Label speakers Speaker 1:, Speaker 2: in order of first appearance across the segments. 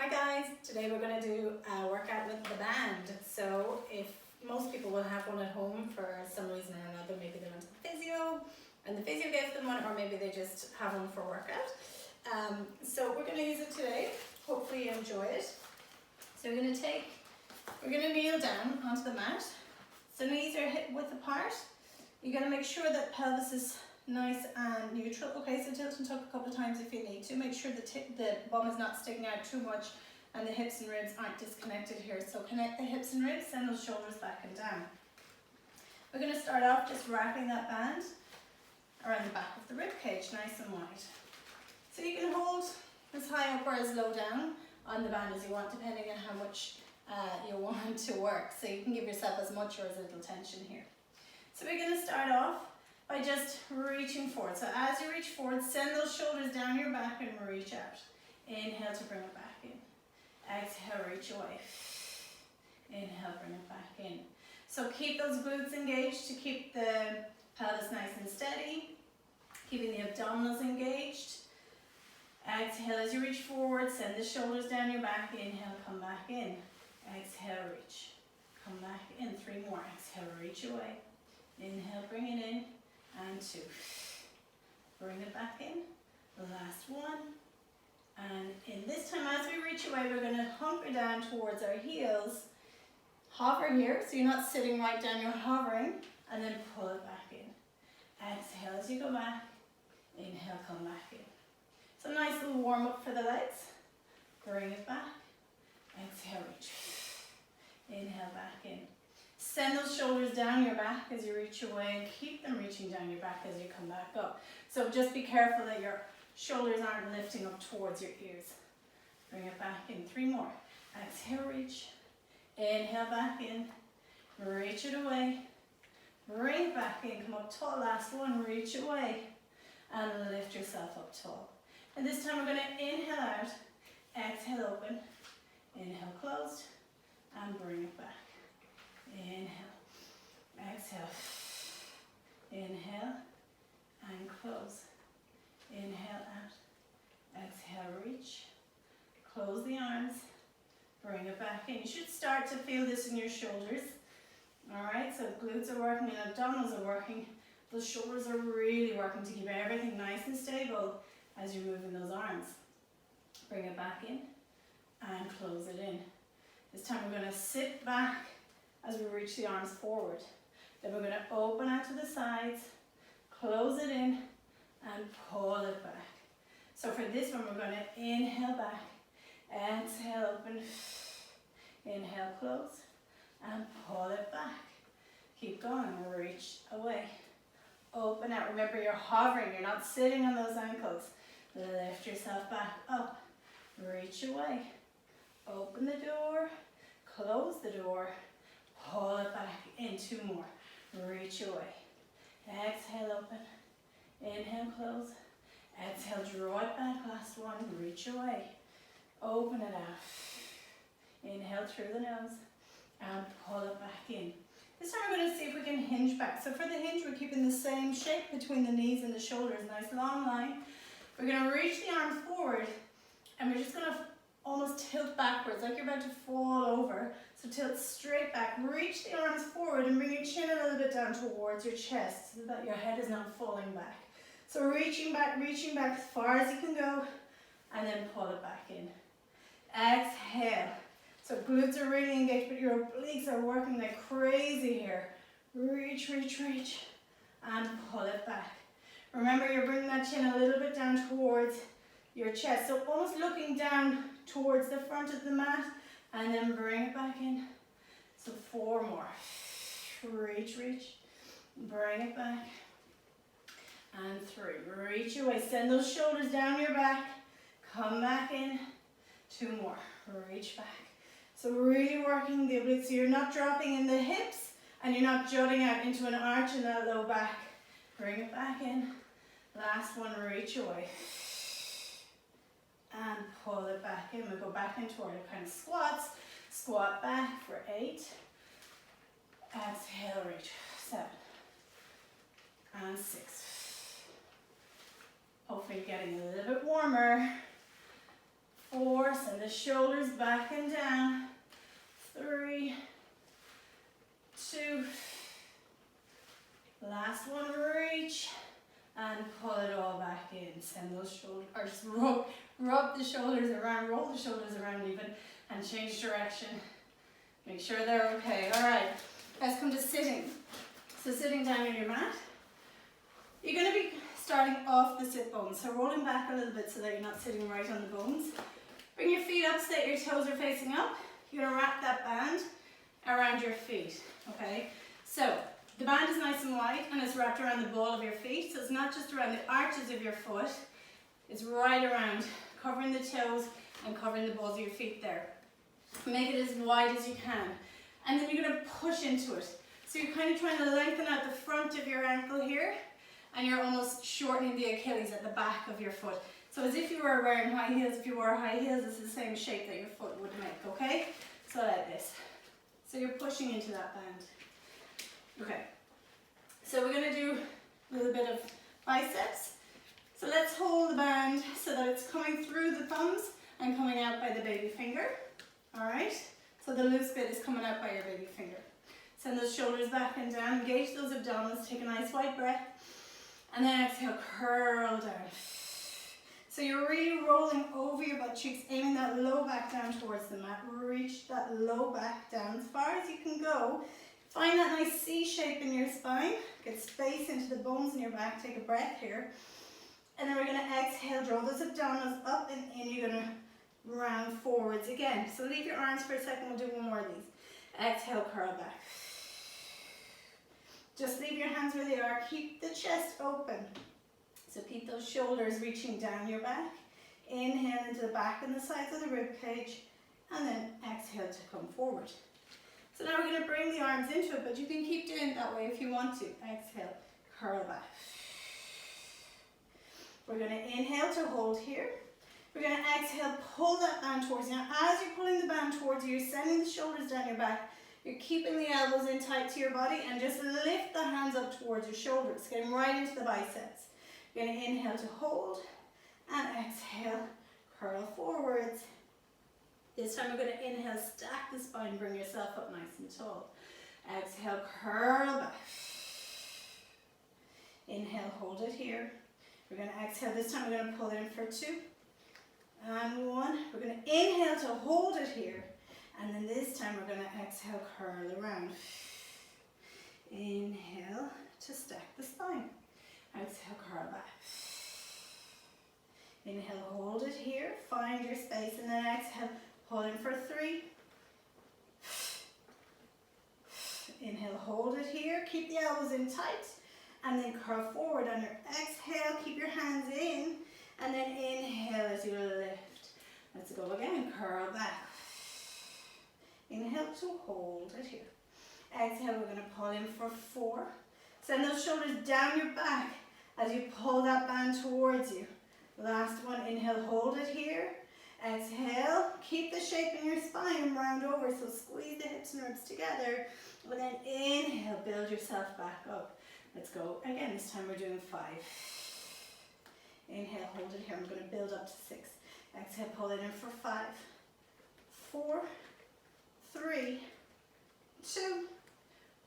Speaker 1: Hi guys, today we're going to do a workout with the band. So if most people will have one at home for some reason or another, maybe they went to the physio and the physio gave them one, or maybe they just have one for workout. So we're going to use it today. Hopefully you enjoy it. So we're going to kneel down onto the mat. So knees are hip width apart. You're going to make sure that pelvis is nice and neutral. Okay, so tilt and tuck a couple of times if you need to. Make sure the bum is not sticking out too much and the hips and ribs aren't disconnected here. So connect the hips and ribs, send those shoulders back and down. We're going to start off just wrapping that band around the back of the rib cage, nice and wide. So you can hold as high up or as low down on the band as you want, depending on how much you want to work. So you can give yourself as much or as little tension here. So we're going to start off by just reaching forward. So as you reach forward, send those shoulders down your back and reach out. Inhale to bring it back in. Exhale, reach away. Inhale, bring it back in. So keep those glutes engaged to keep the pelvis nice and steady. Keeping the abdominals engaged. Exhale as you reach forward, send the shoulders down your back. Inhale, come back in. Exhale, reach. Come back in. 3 more. Exhale, reach away. Inhale, bring it in. And 2. Bring it back in. The last one. And in this time, as we reach away, we're going to hunker down towards our heels. Hover here, so you're not sitting right down, you're hovering. And then pull it back in. Exhale as you go back. Inhale, come back in. So nice little warm up for the legs. Bring it back. Exhale, reach. Inhale, back in. Send those shoulders down your back as you reach away and keep them reaching down your back as you come back up. So just be careful that your shoulders aren't lifting up towards your ears. Bring it back in. 3 more. Exhale, reach. Inhale, back in. Reach it away. Bring it back in. Come up tall. Last one. Reach away. And lift yourself up tall. And this time we're going to inhale out. Exhale, open. Inhale, closed. And bring it back. Inhale, exhale, inhale, and close. Inhale out, exhale, reach, close the arms, bring it back in. You should start to feel this in your shoulders. Alright, so glutes are working and abdominals are working. Those shoulders are really working to keep everything nice and stable as you're moving those arms. Bring it back in and close it in. This time we're going to sit back as we reach the arms forward. Then we're going to open out to the sides, close it in, and pull it back. So for this one, we're going to inhale back, exhale, open, inhale, close, and pull it back. Keep going, reach away, open out. Remember, you're hovering, you're not sitting on those ankles. Lift yourself back up, reach away, open the door, close the door, pull it back in. 2 more. Reach away. Exhale, open. Inhale, close. Exhale, draw it back. Last one. Reach away. Open it out. Inhale through the nose and pull it back in. This time we're going to see if we can hinge back. So for the hinge, we're keeping the same shape between the knees and the shoulders. Nice long line. We're going to reach the arms forward and we're just going to almost tilt backwards, like you're about to fall over. So tilt straight back, reach the arms forward and bring your chin a little bit down towards your chest so that your head is not falling back. So reaching back as far as you can go and then pull it back in. Exhale. So glutes are really engaged, but your obliques are working like crazy here. Reach, reach, reach, and pull it back. Remember, you're bringing that chin a little bit down towards your chest. So almost looking down towards the front of the mat and then bring it back in. So 4 more. Reach, reach, bring it back. And 3, reach away. Send those shoulders down your back. Come back in. 2 more. Reach back. So really working the obliques. So you're not dropping in the hips and you're not jutting out into an arch in that low back. Bring it back in. Last one, reach away. And pull it back in. We go back into our kind of squats. Squat back for 8. Exhale, reach. 7. And 6. Hopefully you're getting a little bit warmer. 4, send the shoulders back and down. 3, 2, last one, reach, and pull it all back in. Send those shoulders, or just rub the shoulders around, roll the shoulders around even, and change direction. Make sure they're okay. All right, let's come to sitting. So sitting down on your mat, you're going to be starting off the sit bones. So rolling back a little bit so that you're not sitting right on the bones. Bring your feet up so that your toes are facing up. You're going to wrap that band around your feet, okay? So the band is nice and wide and it's wrapped around the ball of your feet. So it's not just around the arches of your foot, it's right around, covering the toes and covering the balls of your feet there. Make it as wide as you can. And then you're going to push into it. So you're kind of trying to lengthen out the front of your ankle here, and you're almost shortening the Achilles at the back of your foot. So as if you were wearing high heels, if you wore high heels, it's the same shape that your foot would make, okay? So like this. So you're pushing into that band. Okay. So we're going to do a little bit of biceps. So let's hold the band so that it's coming through the thumbs and coming out by the baby finger. All right? So the loose bit is coming out by your baby finger. Send those shoulders back and down. Engage those abdominals. Take a nice wide breath. And then exhale, curl down. So you're really rolling over your butt cheeks, aiming that low back down towards the mat. Reach that low back down as far as you can go. Find that nice C shape in your spine. Get space into the bones in your back. Take a breath here. And then we're going to exhale, draw those abdominals up and in. You're going to round forwards again. So leave your arms for a second. We'll do one more of these. Exhale, curl back. Just leave your hands where they are. Keep the chest open. So keep those shoulders reaching down your back. Inhale into the back and the sides of the rib cage. And then exhale to come forward. So now we're going to bring the arms into it, but you can keep doing it that way if you want to. Exhale, curl back. We're going to inhale to hold here. We're going to exhale, pull that band towards you. Now as you're pulling the band towards you, you're sending the shoulders down your back. You're keeping the elbows in tight to your body and just lift the hands up towards your shoulders, getting right into the biceps. You're going to inhale to hold and exhale, curl forwards. This time we're going to inhale, stack the spine, bring yourself up nice and tall. Exhale, curl back. Inhale, hold it here. We're going to exhale. This time we're going to pull it in for 2 and 1. We're going to inhale to hold it here. And then this time we're going to exhale, curl around. Inhale to stack the spine. Exhale, curl back. Inhale, hold it here. Find your space. And then exhale, pull in for 3. Inhale, hold it here. Keep the elbows in tight. And then curl forward on your exhale. Keep your hands in. And then inhale as you lift. Let's go again. Curl back. Inhale to hold it here. Exhale, we're going to pull in for 4. Send those shoulders down your back as you pull that band towards you. Last one, inhale, hold it here. Exhale, keep the shape in your spine and round over. So squeeze the hips and ribs together. And then inhale, build yourself back up. Let's go again. This time we're doing 5. Inhale, hold it here. I'm going to build up to 6. Exhale, pull it in for 5, 4, 3, 2.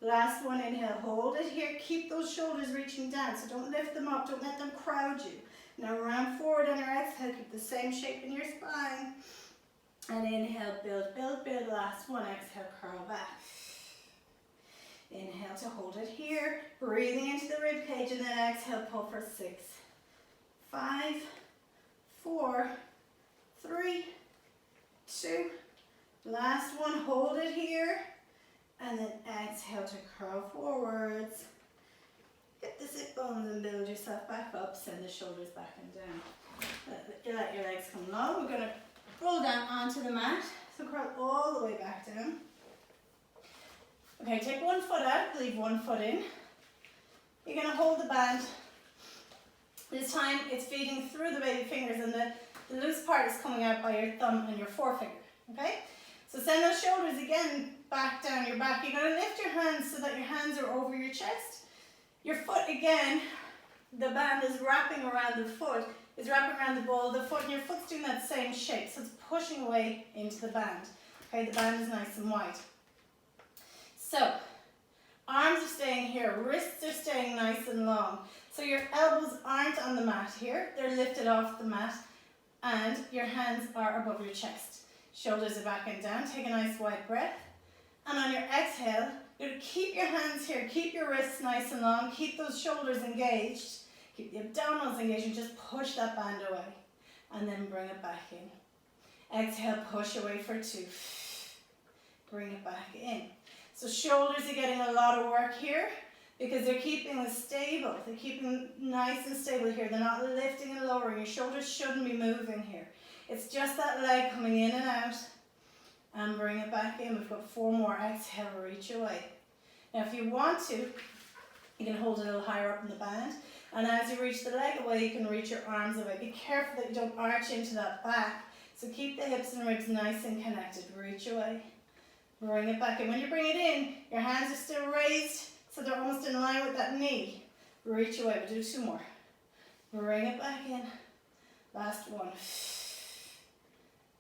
Speaker 1: Last one, inhale, hold it here. Keep those shoulders reaching down, so don't lift them up, don't let them crowd you. Now round forward on your exhale, keep the same shape in your spine. And inhale, build, build, build. Last one, exhale, curl back. Inhale to hold it here. Breathing into the rib cage, and then exhale, pull for 6, 5, 4, 3, 2. Last one, hold it here. And then exhale to curl forwards. Get the sit bones and build yourself back up. Send the shoulders back and down. Let your legs come long. We're going to roll down onto the mat. So curl all the way back down. Okay, take one foot out, leave one foot in. You're going to hold the band. This time it's feeding through the baby fingers and the loose part is coming out by your thumb and your forefinger. Okay? So send those shoulders again back down your back. You're going to lift your hands so that your hands are over your chest. Your foot again, the band is wrapping around the foot, is wrapping around the ball of the foot, and your foot's doing that same shape, so it's pushing away into the band. Okay, the band is nice and wide. So, arms are staying here, wrists are staying nice and long. So your elbows aren't on the mat here, they're lifted off the mat, and your hands are above your chest. Shoulders are back and down, take a nice wide breath. And on your exhale, you're going to keep your hands here, keep your wrists nice and long, keep those shoulders engaged, keep the abdominals engaged, and just push that band away. And then bring it back in. Exhale, push away for 2. Bring it back in. So shoulders are getting a lot of work here because they're keeping it stable. They're keeping nice and stable here. They're not lifting and lowering. Your shoulders shouldn't be moving here. It's just that leg coming in and out. And bring it back in. We've got 4 more. Exhale, reach away. Now if you want to, you can hold it a little higher up in the band. And as you reach the leg away, you can reach your arms away. Be careful that you don't arch into that back. So keep the hips and ribs nice and connected. Reach away. Bring it back in. When you bring it in, your hands are still raised, so they're almost in line with that knee. Reach away. We'll do 2 more. Bring it back in. Last one.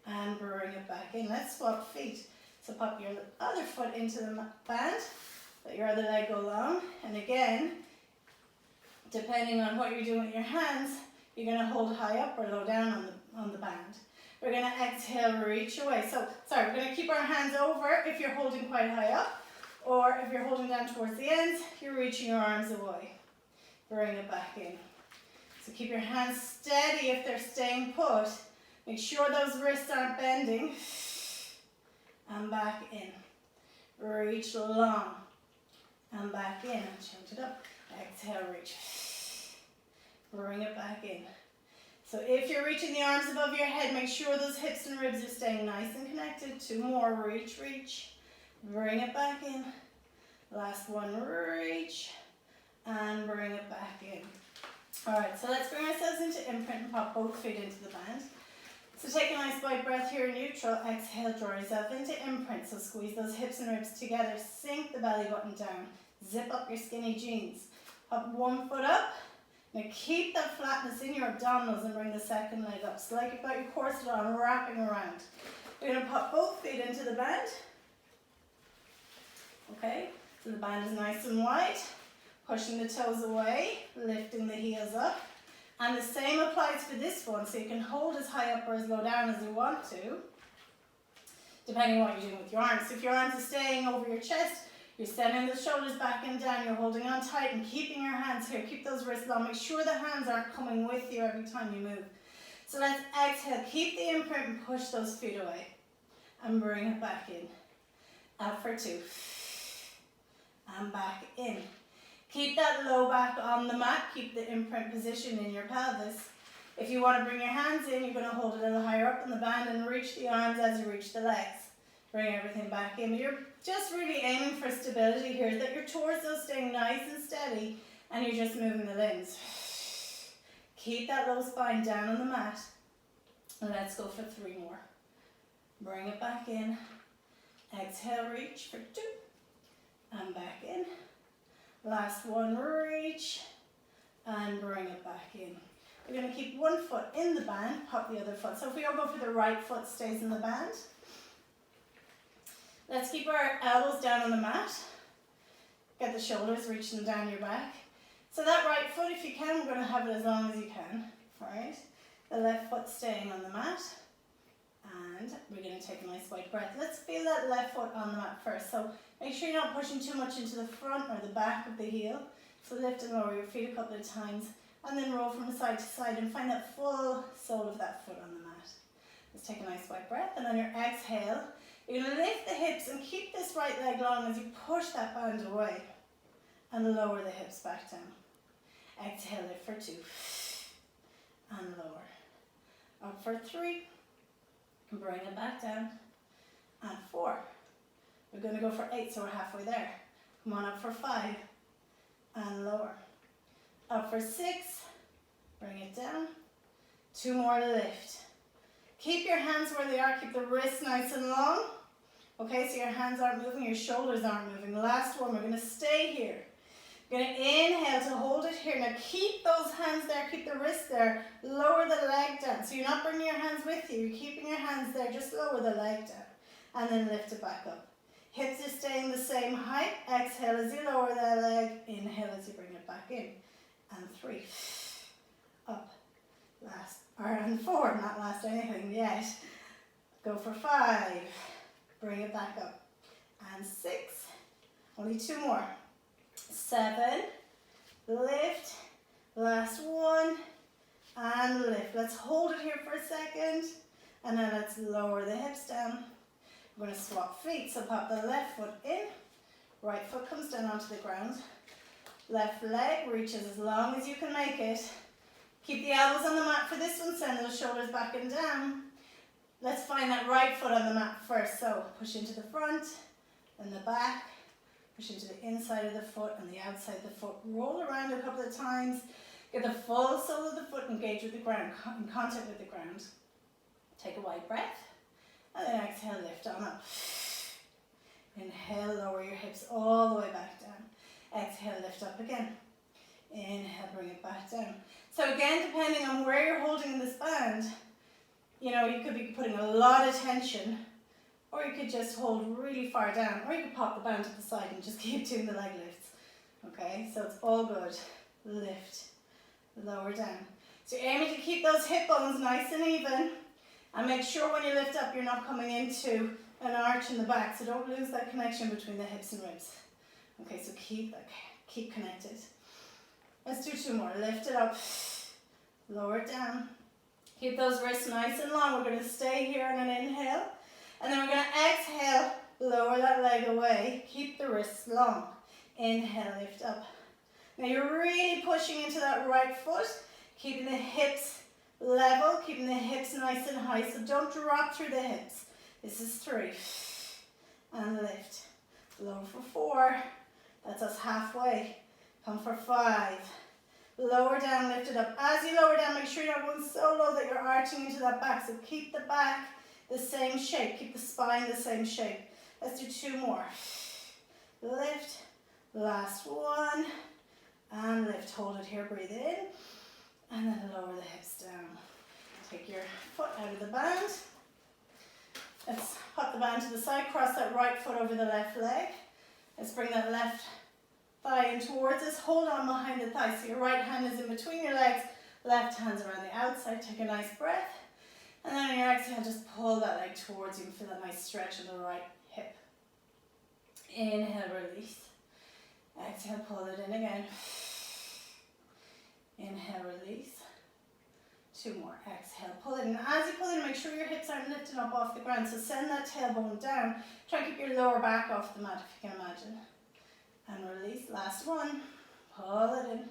Speaker 1: And bring it back in. Let's swap feet. So pop your other foot into the band. Let your other leg go long. And again, depending on what you're doing with your hands, you're going to hold high up or low down on the band. We're going to exhale, reach away. So, sorry, we're going to keep our hands over if you're holding quite high up, or if you're holding down towards the ends, you're reaching your arms away. Bring it back in. So keep your hands steady if they're staying put. Make sure those wrists aren't bending. And back in. Reach long. And back in. And change it up. Exhale, reach. Bring it back in. So if you're reaching the arms above your head, make sure those hips and ribs are staying nice and connected. 2 more, reach, reach. Bring it back in. Last one, reach. And bring it back in. Alright, so let's bring ourselves into imprint and pop both feet into the band. So take a nice wide breath here, neutral. Exhale, draw yourself into imprint. So squeeze those hips and ribs together. Sink the belly button down. Zip up your skinny jeans. Up 1 foot up. Now keep that flatness in your abdominals and bring the second leg up. So like you've got your corset on, wrapping around. We're going to pop both feet into the band. Okay, so the band is nice and wide. Pushing the toes away, lifting the heels up. And the same applies for this one, so you can hold as high up or as low down as you want to, depending on what you're doing with your arms. So if your arms are staying over your chest, you're sending the shoulders back and down, you're holding on tight and keeping your hands here. Keep those wrists long. Make sure the hands aren't coming with you every time you move. So let's exhale. Keep the imprint and push those feet away. And bring it back in. Out for 2. And back in. Keep that low back on the mat. Keep the imprint position in your pelvis. If you want to bring your hands in, you're going to hold it a little higher up in the band and reach the arms as you reach the legs. Bring everything back in. You're just really aiming for stability here, that your torso is staying nice and steady and you're just moving the limbs. Keep that low spine down on the mat. And let's go for 3 more. Bring it back in. Exhale, reach for 2. And back in. Last one, reach. And bring it back in. We're going to keep 1 foot in the band, pop the other foot. So if we all go for the right foot, stays in the band. Let's keep our elbows down on the mat. Get the shoulders reaching down your back. So that right foot, if you can, we're going to have it as long as you can. Alright. The left foot staying on the mat. And we're going to take a nice wide breath. Let's feel that left foot on the mat first. So make sure you're not pushing too much into the front or the back of the heel. So lift and lower your feet a couple of times. And then roll from side to side and find that full sole of that foot on the mat. Let's take a nice wide breath. And on your exhale, you're going to lift the hips and keep this right leg long as you push that band away. And lower the hips back down. Exhale, lift for 2. And lower. Up for 3. Bring it back down. And 4. We're going to go for 8, so we're halfway there. Come on up for 5. And lower. Up for 6. Bring it down. 2 more to lift. Keep your hands where they are. Keep the wrists nice and long. Okay, so your hands aren't moving, your shoulders aren't moving. Last one, we're going to stay here. You're going to inhale to hold it here. Now keep those hands there, keep the wrist there. Lower the leg down. So you're not bringing your hands with you. You're keeping your hands there. Just lower the leg down. And then lift it back up. Hips are staying the same height. Exhale as you lower that leg. Inhale as you bring it back in. And 3. Up. And 4. Not last anything yet. Go for 5. Bring it back up. And 6. Only 2 more. 7. Lift. Last 1. And lift. Let's hold it here for a second. And then let's lower the hips down. We're going to swap feet. So pop the left foot in. Right foot comes down onto the ground. Left leg reaches as long as you can make it. Keep the elbows on the mat for this one. Send those shoulders back and down. Let's find that right foot on the mat first. So push into the front, then the back. Push into the inside of the foot and the outside of the foot. Roll around a couple of times. Get the full sole of the foot engaged with the ground, in contact with the ground. Take a wide breath. And then exhale, lift on up. Inhale, lower your hips all the way back down. Exhale, lift up again. Inhale, bring it back down. So again, depending on where you're holding in this band, you know, you could be putting a lot of tension, or you could just hold really far down, or you could pop the band to the side and just keep doing the leg lifts. Okay, so it's all good. Lift, lower down. So you're aiming to keep those hip bones nice and even. And make sure when you lift up, you're not coming into an arch in the back. So don't lose that connection between the hips and ribs. Okay, so keep connected. Let's do 2 more. Lift it up, lower it down. Keep those wrists nice and long. We're going to stay here on an inhale. And then we're going to exhale, lower that leg away. Keep the wrists long. Inhale, lift up. Now you're really pushing into that right foot, keeping the hips level, keeping the hips nice and high, so don't drop through the hips. This is 3. And lift. Lower for 4. That's us halfway. Come for 5. Lower down, lift it up. As you lower down, make sure you're not going so low that you're arching into that back. So keep the back the same shape. Keep the spine the same shape. Let's do 2 more. Lift. Last 1. And lift. Hold it here. Breathe in. And then lower the hips down. Take your foot out of the band. Let's pop the band to the side. Cross that right foot over the left leg. Let's bring that left thigh in towards us. Hold on behind the thigh. So your right hand is in between your legs. Left hand's around the outside. Take a nice breath. And then on your exhale, just pull that leg towards you and feel that nice stretch in the right hip. Inhale, release. Exhale, pull it in again. Inhale, release. 2 more. Exhale, pull it in. As you pull it in, make sure your hips aren't lifting up off the ground. So send that tailbone down. Try and keep your lower back off the mat if you can imagine. And release. Last 1. Pull it in.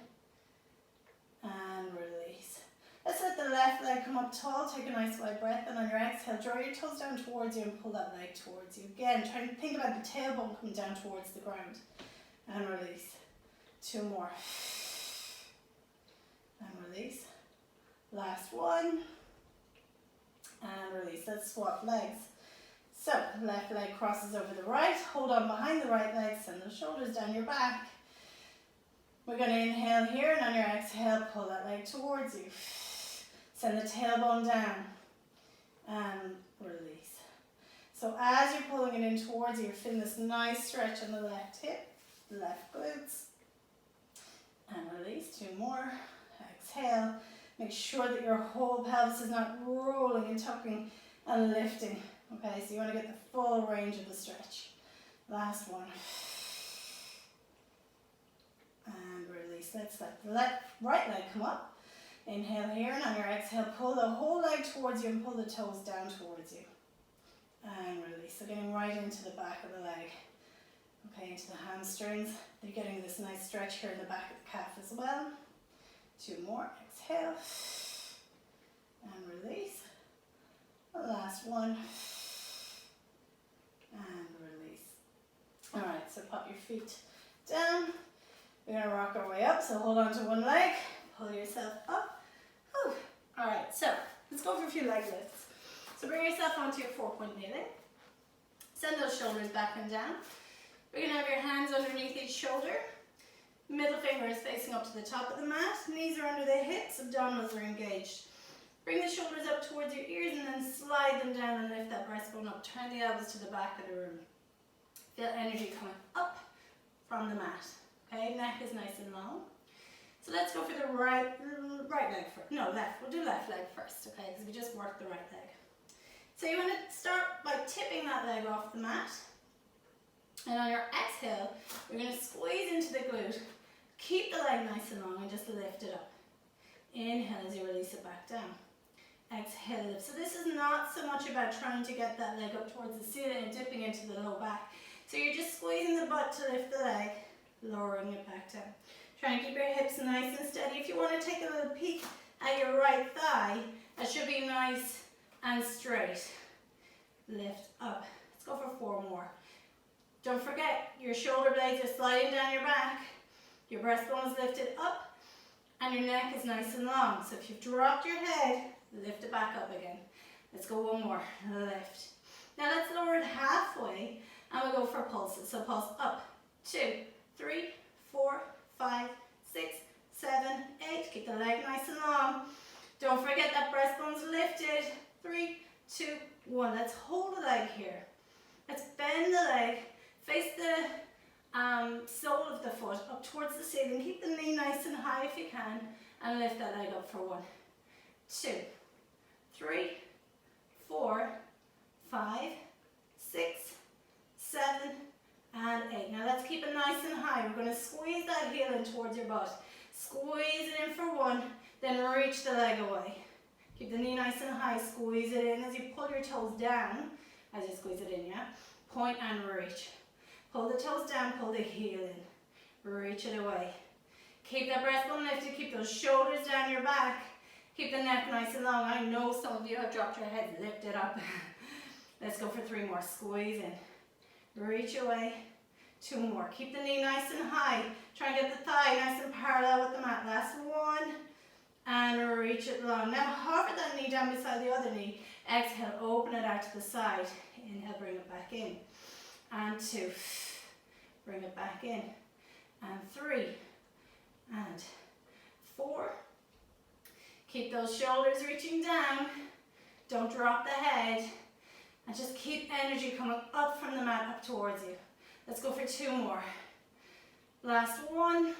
Speaker 1: And release. Let's let the left leg come up tall. Take a nice wide breath. And on your exhale, draw your toes down towards you and pull that leg towards you. Again, try and think about the tailbone coming down towards the ground. And release. 2 more. And release. Last 1. And release. Let's swap legs. So, left leg crosses over the right. Hold on behind the right leg. Send the shoulders down your back. We're going to inhale here, and on your exhale, pull that leg towards you. Send the tailbone down. And release. So as you're pulling it in towards you, you're feeling this nice stretch on the left hip, left glutes. And release. 2 more. Exhale. Make sure that your whole pelvis is not rolling and tucking and lifting. Okay, so you want to get the full range of the stretch. Last 1. And release. Let's let the right leg come up. Inhale here, and on your exhale, pull the whole leg towards you and pull the toes down towards you. And release. So getting right into the back of the leg. Okay, into the hamstrings. You're getting this nice stretch here in the back of the calf as well. 2 more. Exhale. And release. The last 1. And release. Alright, so pop your feet down. We're going to rock our way up. So hold on to one leg. Pull yourself up. Alright, so let's go for a few leg lifts. So bring yourself onto your 4-point kneeling. Send those shoulders back and down. We're going to have your hands underneath each shoulder. Middle finger is facing up to the top of the mat. Knees are under the hips, abdominals are engaged. Bring the shoulders up towards your ears and then slide them down and lift that breastbone up. Turn the elbows to the back of the room. Feel energy coming up from the mat. Okay, neck is nice and long. So let's go for the right leg first. No, left. We'll do left leg first, okay, because we just worked the right leg. So you want to start by tipping that leg off the mat. And on your exhale, you're going to squeeze into the glute. Keep the leg nice and long and just lift it up. Inhale as you release it back down. Exhale, lift. So this is not so much about trying to get that leg up towards the ceiling and dipping into the low back. So you're just squeezing the butt to lift the leg, lowering it back down. Try and keep your hips nice and steady. If you want to take a little peek at your right thigh, that should be nice and straight. Lift up. Let's go for 4 more. Don't forget, your shoulder blades are sliding down your back. Your breastbone is lifted up and your neck is nice and long. So if you've dropped your head, lift it back up again. Let's go 1 more. Lift. Now let's lower it halfway and we'll go for pulses. So pulse up. 2, 3, 4, 5, 6, 7, 8. Keep the leg nice and long. Don't forget that breastbone's lifted. 3, 2, 1. Let's hold the leg here. Let's bend the leg. Face the sole of the foot up towards the ceiling. Keep the knee nice and high if you can. And lift that leg up for 1, 2, 3, 4, 5, 6, 7, and 8. Now let's keep it nice and high. We're going to squeeze that heel in towards your butt. Squeeze it in for 1, then reach the leg away. Keep the knee nice and high. Squeeze it in as you pull your toes down. As you squeeze it in, yeah? Point and reach. Pull the toes down, pull the heel in. Reach it away. Keep that breastbone lifted. Keep those shoulders down your back. Keep the neck nice and long. I know some of you have dropped your head. Lift it up. Let's go for 3 more. Squeeze in. Reach away. 2 more. Keep the knee nice and high. Try and get the thigh nice and parallel with the mat. Last 1. And reach it long. Now hover that knee down beside the other knee. Exhale, open it out to the side. Inhale, bring it back in. And 2. Bring it back in. And 3. And 4. Keep those shoulders reaching down. Don't drop the head. And just keep energy coming up from the mat, up towards you. Let's go for 2 more. Last 1.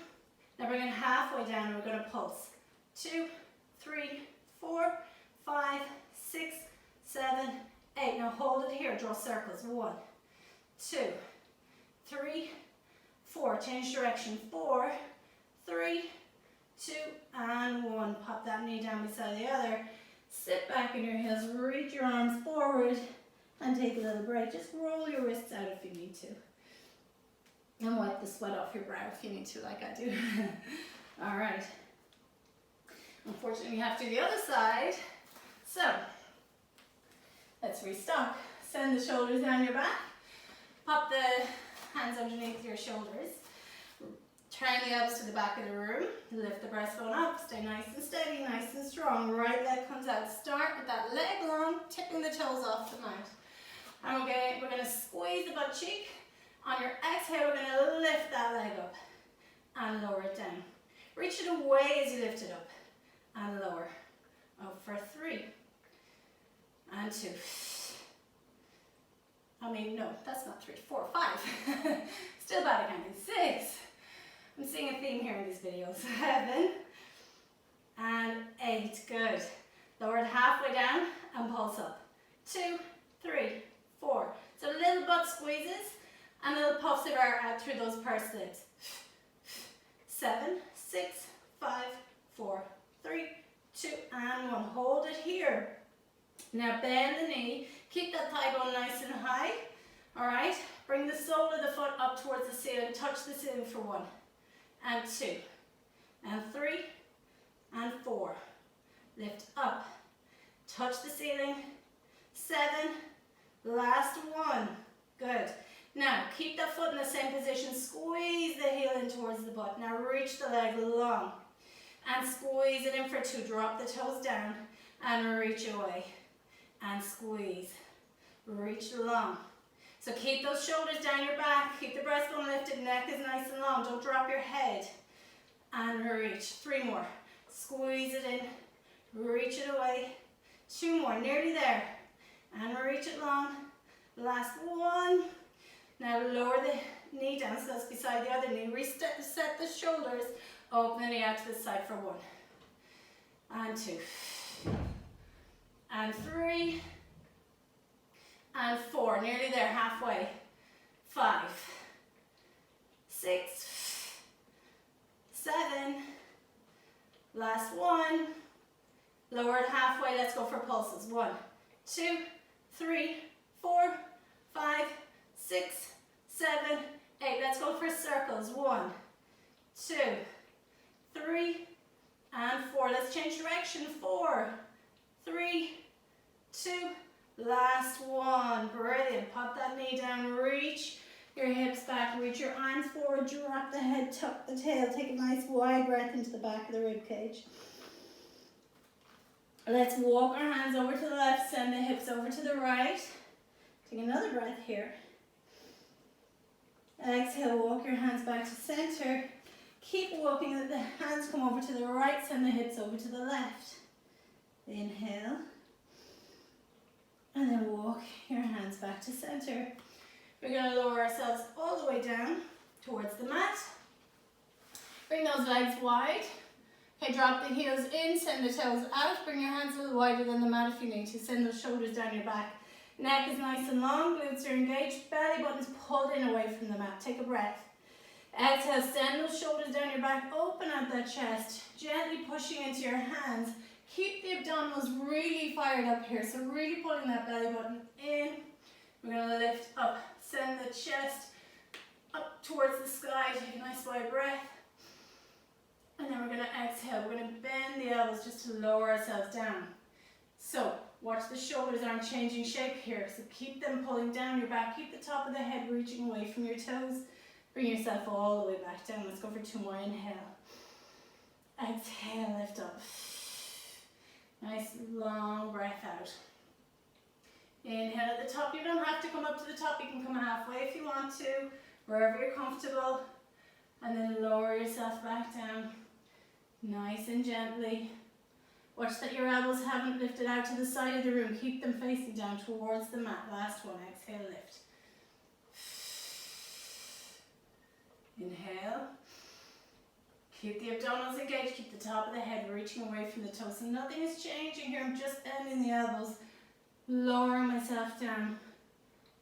Speaker 1: Now bring it halfway down and we're going to pulse. 2, 3, 4, 5, 6, 7, 8. Now hold it here. Draw circles. 1, 2, 3, 4. Change direction. 4, 3, 2, and 1. Pop that knee down beside the other. Sit back in your heels. Reach your arms forward and take a little break. Just roll your wrists out if you need to. And wipe the sweat off your brow if you need to, like I do. All right. Unfortunately, we have to do the other side. So, let's restock. Send the shoulders down your back. Pop the hands underneath your shoulders. Turn the elbows to the back of the room. Lift the breastbone up. Stay nice and steady, nice and strong. Right leg comes out. Start with that leg long, tipping the toes off the mat. And we're going to squeeze the butt cheek. On your exhale, we're going to lift that leg up and lower it down. Reach it away as you lift it up and lower. Up for 3 and 2. No, that's not 3, 4, 5. Still bad at counting. 6. I'm seeing a theme here in these videos. 7 and 8. Good. Lower it halfway down and pulse up. 2, 3, 4. So little butt squeezes and little puffs of air out through those pursed lips. 7, 6, 5, 4, 3, 2, and 1. Hold it here. Now bend the knee. Keep that thigh bone nice and high. Alright. Bring the sole of the foot up towards the ceiling. Touch the ceiling for 1 and 2 and 3 and 4. Lift up. Touch the ceiling. 7. Last 1. Good. Now, keep that foot in the same position. Squeeze the heel in towards the butt. Now, reach the leg long. And squeeze it in for 2. Drop the toes down and reach away. And squeeze. Reach long. So keep those shoulders down your back, keep the breastbone lifted, neck is nice and long, don't drop your head. And reach, 3 more. Squeeze it in, reach it away. 2 more, nearly there. And reach it long. Last 1. Now lower the knee down so that's beside the other knee. Reset the shoulders, open the knee out to the side for 1. And 2. And 3. And 4, nearly there, halfway. 5, 6, 7, last 1. Lower it halfway, let's go for pulses. 1, 2, 3, 4, 5, 6, 7, 8. Let's go for circles. 1, 2, 3, and 4. Let's change direction. 4, 3, 2, last 1. Brilliant. Pop that knee down, reach your hips back, reach your arms forward, drop the head, tuck the tail, take a nice wide breath into the back of the rib cage. Let's walk our hands over to the left, send the hips over to the right. Take another breath here. Exhale, walk your hands back to center. Keep walking, let the hands come over to the right, send the hips over to the left. Inhale. And then walk your hands back to center. We're going to lower ourselves all the way down towards the mat. Bring those legs wide. Okay, drop the heels in, send the toes out. Bring your hands a little wider than the mat if you need to. Send those shoulders down your back. Neck is nice and long, glutes are engaged, belly button's pulled in away from the mat. Take a breath. Exhale, send those shoulders down your back, open up that chest, gently pushing into your hands. Keep the abdominals really fired up here, so really pulling that belly button in. We're going to lift up, send the chest up towards the sky, take a nice wide breath. And then we're going to exhale, we're going to bend the elbows just to lower ourselves down. So, watch the shoulders aren't changing shape here, so keep them pulling down your back, keep the top of the head reaching away from your toes. Bring yourself all the way back down. Let's go for 2 more. Inhale. Exhale, lift up. Nice long breath out. Inhale at the top. You don't have to come up to the top. You can come halfway if you want to, wherever you're comfortable. And then lower yourself back down. Nice and gently. Watch that your elbows haven't lifted out to the side of the room. Keep them facing down towards the mat. Last one. Exhale, lift. Inhale. Keep the abdominals engaged, keep the top of the head reaching away from the toes. So nothing is changing here, I'm just bending the elbows, lowering myself down.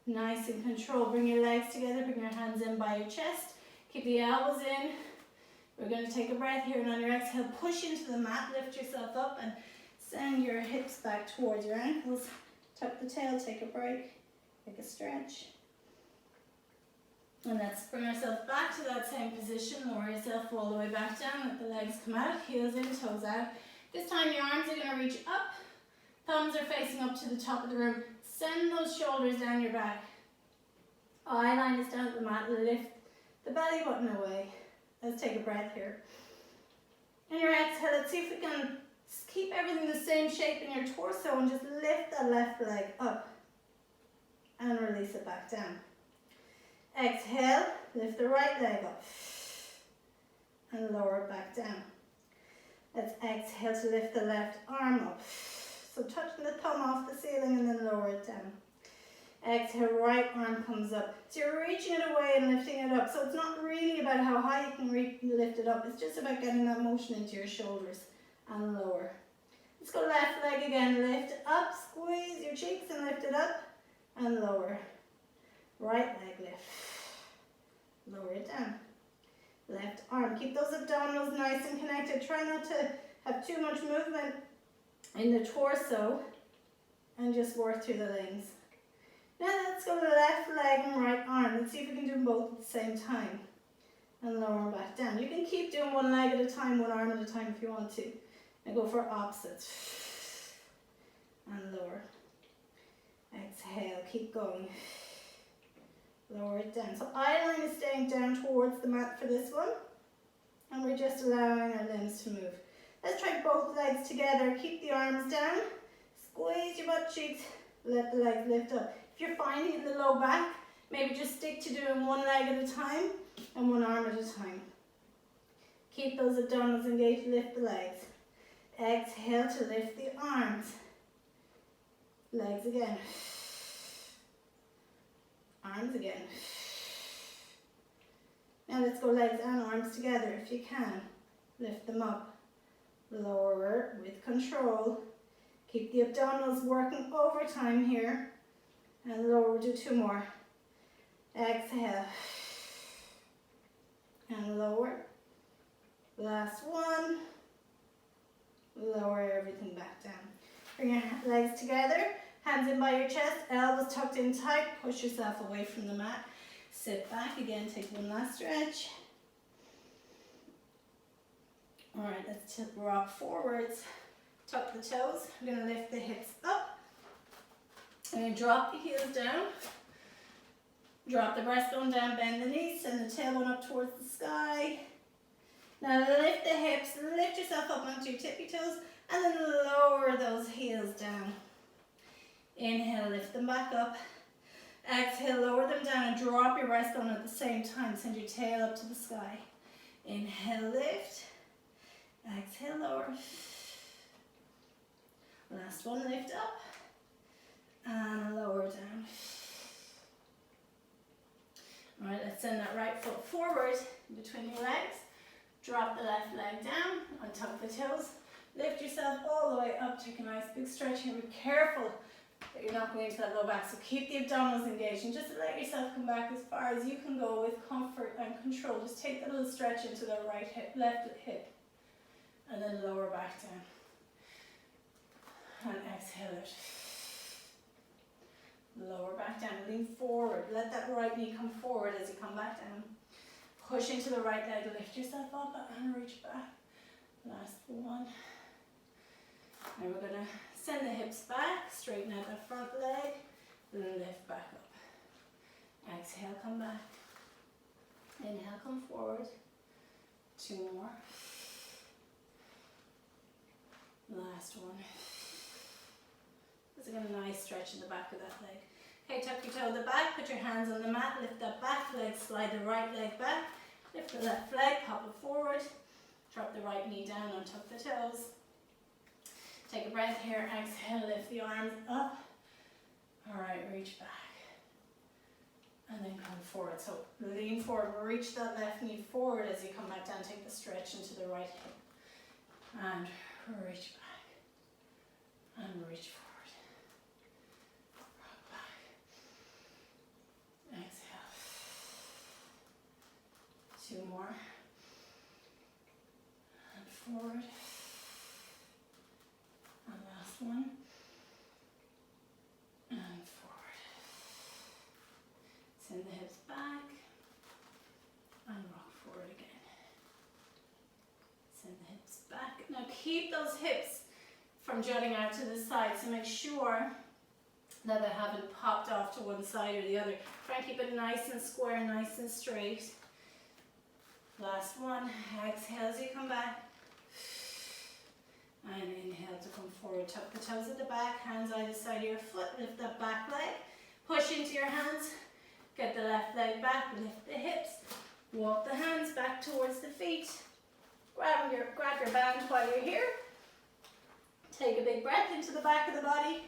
Speaker 1: Nice and controlled. Bring your legs together, bring your hands in by your chest. Keep the elbows in. We're going to take a breath here, and on your exhale, push into the mat, lift yourself up and send your hips back towards your ankles. Tuck the tail, take a break, take a stretch. And let's bring ourselves back to that same position. Lower yourself all the way back down. Let the legs come out, heels in, toes out. This time your arms are going to reach up. Thumbs are facing up to the top of the room. Send those shoulders down your back. Eye line is down at the mat. Lift the belly button away. Let's take a breath here. And your exhale, let's see if we can keep everything the same shape in your torso and just lift that left leg up. And release it back down. Exhale, lift the right leg up and lower it back down. Let's exhale to lift the left arm up. So touching the thumb off the ceiling and then lower it down. Exhale, right arm comes up. So you're reaching it away and lifting it up. So it's not really about how high you can lift it up. It's just about getting that motion into your shoulders and lower. Let's go left leg again. Lift up, squeeze your cheeks and lift it up and lower. Right leg lift. Lower it down. Left arm. Keep those abdominals nice and connected. Try not to have too much movement in the torso and just work through the legs. Now let's go to the left leg and right arm. Let's see if we can do both at the same time. And lower them back down. You can keep doing one leg at a time, one arm at a time if you want to. And go for opposites. And lower. Exhale. Keep going. Lower it down. So eye line is staying down towards the mat for this one. And we're just allowing our limbs to move. Let's try both legs together. Keep the arms down. Squeeze your butt cheeks. Let the legs lift up. If you're finding it in the low back, Maybe just stick to doing one leg at a time and one arm at a time. Keep those abdominals engaged, lift the legs. Exhale to lift the arms. Legs again. Arms again. Now let's go legs and arms together if you can. Lift them up. Lower with control. Keep the abdominals working overtime here. And lower, do 2 more. Exhale. And lower. Last one. Lower everything back down. Bring your legs together. Hands in by your chest. Elbows tucked in tight. Push yourself away from the mat. Sit back again. Take one last stretch. Alright, let's rock forwards. Tuck the toes. I'm going to lift the hips up. I'm going to drop the heels down. Drop the breastbone down, bend the knees, send the tailbone up towards the sky. Now lift the hips, lift yourself up onto your tippy toes, and then lower those heels down. Inhale, lift them back up. Exhale, lower them down and drop your breastbone at the same time. Send your tail up to the sky. Inhale, lift. Exhale, lower. Last one, lift up. And lower down. Alright, let's send that right foot forward between your legs. Drop the left leg down, untuck the toes. Lift yourself all the way up. Take a nice big stretch here. Be careful that you're not going into that low back. So keep the abdominals engaged and just let yourself come back as far as you can go with comfort and control. Just take that little stretch into the right hip, left hip. And then lower back down. And exhale it. Lower back down, lean forward. Let that right knee come forward as you come back down. Push into the right leg, lift yourself up and reach back. Last one. Now we're gonna send the hips back, straighten out the front leg, lift back up. Exhale, come back. Inhale, come forward. 2 more. Last one. This is a nice stretch in the back of that leg. Okay, tuck your toe to the back, put your hands on the mat, lift that back leg, slide the right leg back, lift the left leg, pop it forward, drop the right knee down, untuck the toes. Take a breath here, exhale, lift the arms up. Alright, reach back. And then come forward. So lean forward, reach that left knee forward as you come back down, take the stretch into the right hip. And reach back. And reach forward. Exhale. 2 more. And forward. And last one. And forward. Send the hips back. And rock forward again. Send the hips back. Now keep those hips from jutting out to the side. So make sure that they haven't popped off to one side or the other. Try and keep it nice and square, nice and straight. Last one. Exhale as you come back. And inhale to come forward. Tuck the toes at the back, hands either side of your foot. Lift that back leg. Push into your hands. Get the left leg back. Lift the hips. Walk the hands back towards the feet. Grab your band while you're here. Take a big breath into the back of the body.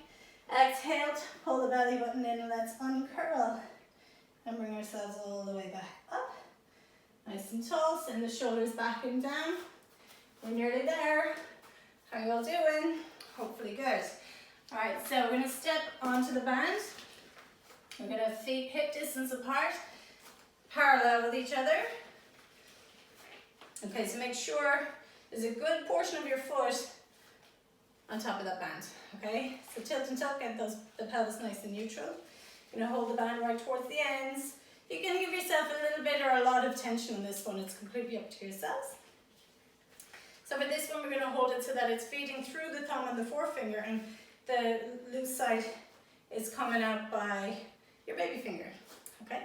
Speaker 1: Exhale, pull the belly button in and let's uncurl. And bring ourselves all the way back up. Nice and tall, send the shoulders back and down. We're nearly there. How are you all doing? Hopefully good. Alright, so we're going to step onto the band. We're going to feet hip distance apart, parallel with each other. Okay, so make sure there's a good portion of your foot on top of that band, okay? So tilt and tuck, get the pelvis nice and neutral. You're gonna hold the band right towards the ends. You can give yourself a little bit or a lot of tension on this one. It's completely up to yourselves. So for this one, we're gonna hold it so that it's feeding through the thumb and the forefinger, and the loose side is coming out by your baby finger, okay?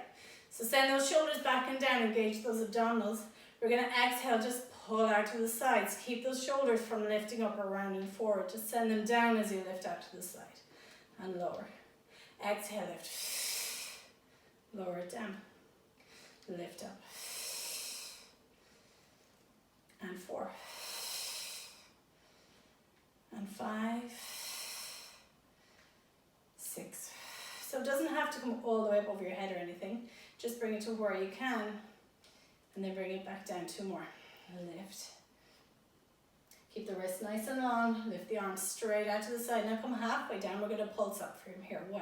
Speaker 1: So send those shoulders back and down, engage those abdominals. We're gonna exhale, just pull out to the sides. Keep those shoulders from lifting up or rounding forward. Just send them down as you lift out to the side and lower. Exhale, lift. lower it down, lift up, and 4, and 5, 6. So it doesn't have to come all the way up over your head or anything, just bring it to where you can, and then bring it back down. 2 more, lift. Keep the wrist nice and long, lift the arms straight out to the side. Now come halfway down, we're going to pulse up from here. 1,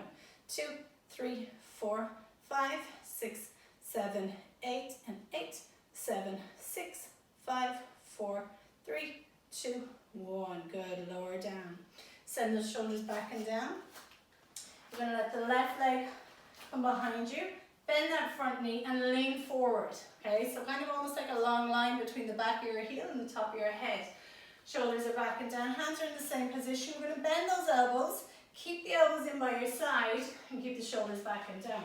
Speaker 1: 2, 3, 4, 5, 6, 7, 8, and 8, 7, 6, 5, 4, 3, 2, 1. Good, lower down. Send the shoulders back and down. You're going to let the left leg come behind you. Bend that front knee and lean forward. Okay, so kind of almost like a long line between the back of your heel and the top of your head. Shoulders are back and down, hands are in the same position. We're going to bend those elbows, keep the elbows in by your side, and keep the shoulders back and down.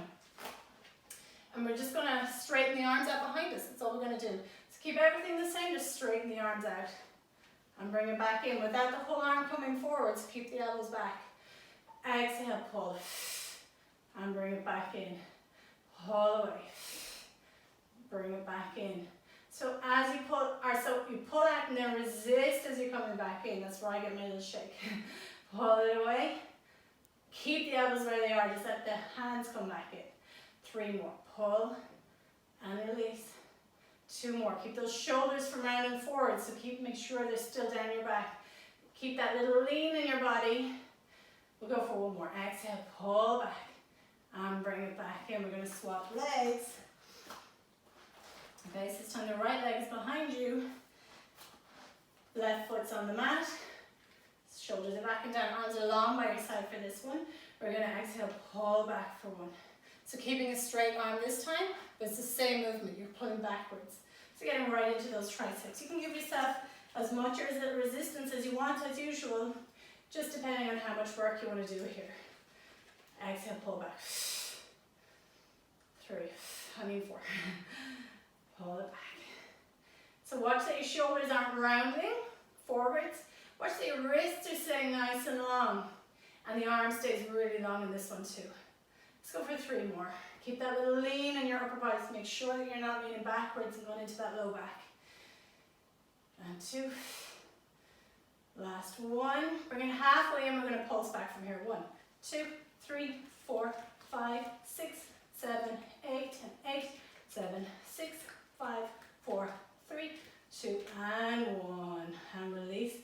Speaker 1: And we're just going to straighten the arms out behind us. That's all we're going to do. So keep everything the same, just straighten the arms out. And bring it back in without the whole arm coming forwards. Keep the elbows back. Exhale, pull. And bring it back in. Pull away. Bring it back in. So as you pull, you pull out and then resist as you're coming back in. That's where I get my little shake. Pull it away. Keep the elbows where they are. Just let the hands come back in. 3 more. Pull and release. 2 more. Keep those shoulders from rounding forward. So make sure they're still down your back. Keep that little lean in your body. We'll go for 1 more. Exhale. Pull back and bring it back in. We're going to swap legs. Okay, so this time the right leg is behind you, left foot's on the mat, shoulders are back and down, arms are long by your side for this one. We're going to exhale, pull back for 1. So keeping a straight arm this time, but it's the same movement, you're pulling backwards. So getting right into those triceps. You can give yourself as much resistance as you want as usual, just depending on how much work you want to do here. Exhale, pull back. 4. Pull it back. So watch that your shoulders aren't rounding forwards. Watch that your wrists are staying nice and long. And the arm stays really long in this one too. Let's go for 3 more. Keep that little lean in your upper body to make sure that you're not leaning backwards and going into that low back. And 2. Last 1. Bring it halfway and we're going to pulse back from here. 1, 2, 3, 4, 5, 6, 7, 8, and 8, 7, 6, 5, 4, 3, 2, and 1. And release.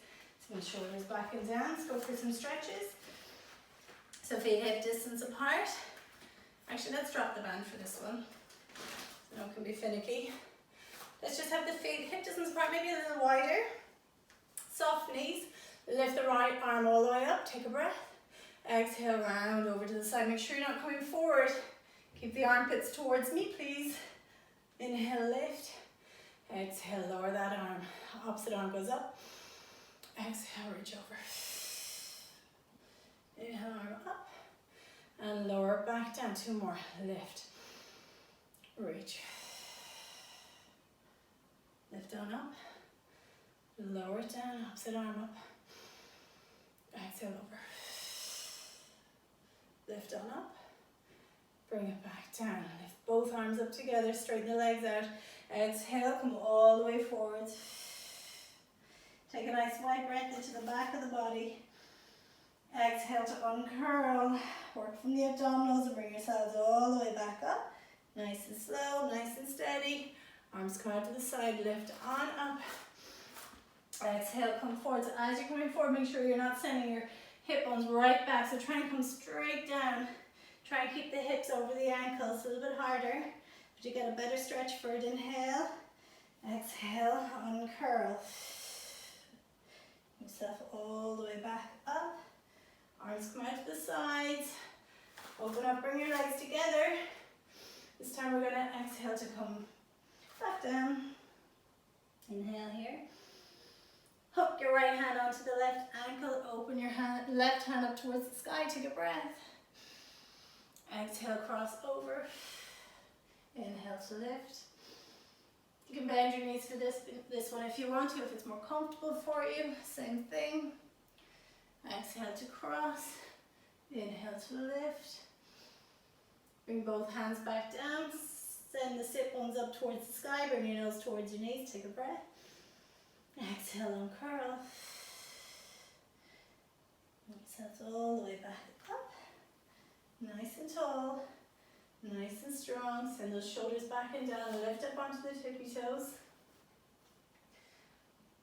Speaker 1: So my shoulders back and down. Let's go for some stretches. So feet hip distance apart. Actually, let's drop the band for this one. So no, it can be finicky. Let's just have the feet hip distance apart, maybe a little wider. Soft knees. Lift the right arm all the way up. Take a breath. Exhale, round over to the side. Make sure you're not coming forward. Keep the armpits towards me, please. Inhale, lift. Exhale, lower that arm. Opposite arm goes up. Exhale, reach over. Inhale, arm up. And lower back down. 2 more. Lift. Reach. Lift on up. Lower it down. Opposite arm up. Exhale, over. Lift on up. Bring it back down. Lift both arms up together. Straighten the legs out. Exhale, come all the way forward. Take a nice wide breath into the back of the body. Exhale to uncurl. Work from the abdominals and bring yourselves all the way back up. Nice and slow, nice and steady. Arms come out to the side, lift on up. Exhale, come forward. So as you're coming forward, make sure you're not sending your hip bones right back. So try and come straight down. Try and keep the hips over the ankles, a little bit harder. But you get a better stretch for it. Inhale. Exhale, uncurl. Yourself all the way back up. Arms come out to the sides. Open up, bring your legs together. This time we're going to exhale to come back down. Inhale here. Hook your right hand onto the left ankle. Open your left hand up towards the sky. Take a breath. Exhale, cross over. Inhale to lift. You can bend your knees for this one if you want to, if it's more comfortable for you. Same thing. Exhale to cross. Inhale to lift. Bring both hands back down. Send the sit bones up towards the sky. Bring your nose towards your knees. Take a breath. Exhale and curl. Exhale all the way back up. Nice and tall. Nice and strong. Send those shoulders back and down. Lift up onto the tippy toes.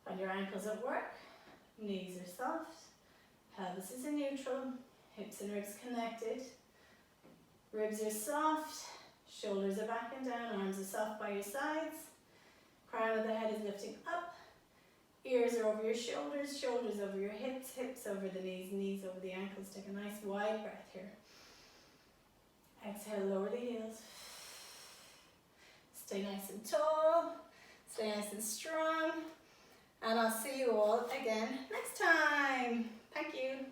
Speaker 1: Find your ankles at work. Knees are soft. Pelvis is in neutral. Hips and ribs connected. Ribs are soft. Shoulders are back and down. Arms are soft by your sides. Crown of the head is lifting up. Ears are over your shoulders. Shoulders over your hips. Hips over the knees. Knees over the ankles. Take a nice wide breath here. Exhale, lower the heels. Stay nice and tall. Stay nice and strong. And I'll see you all again next time. Thank you.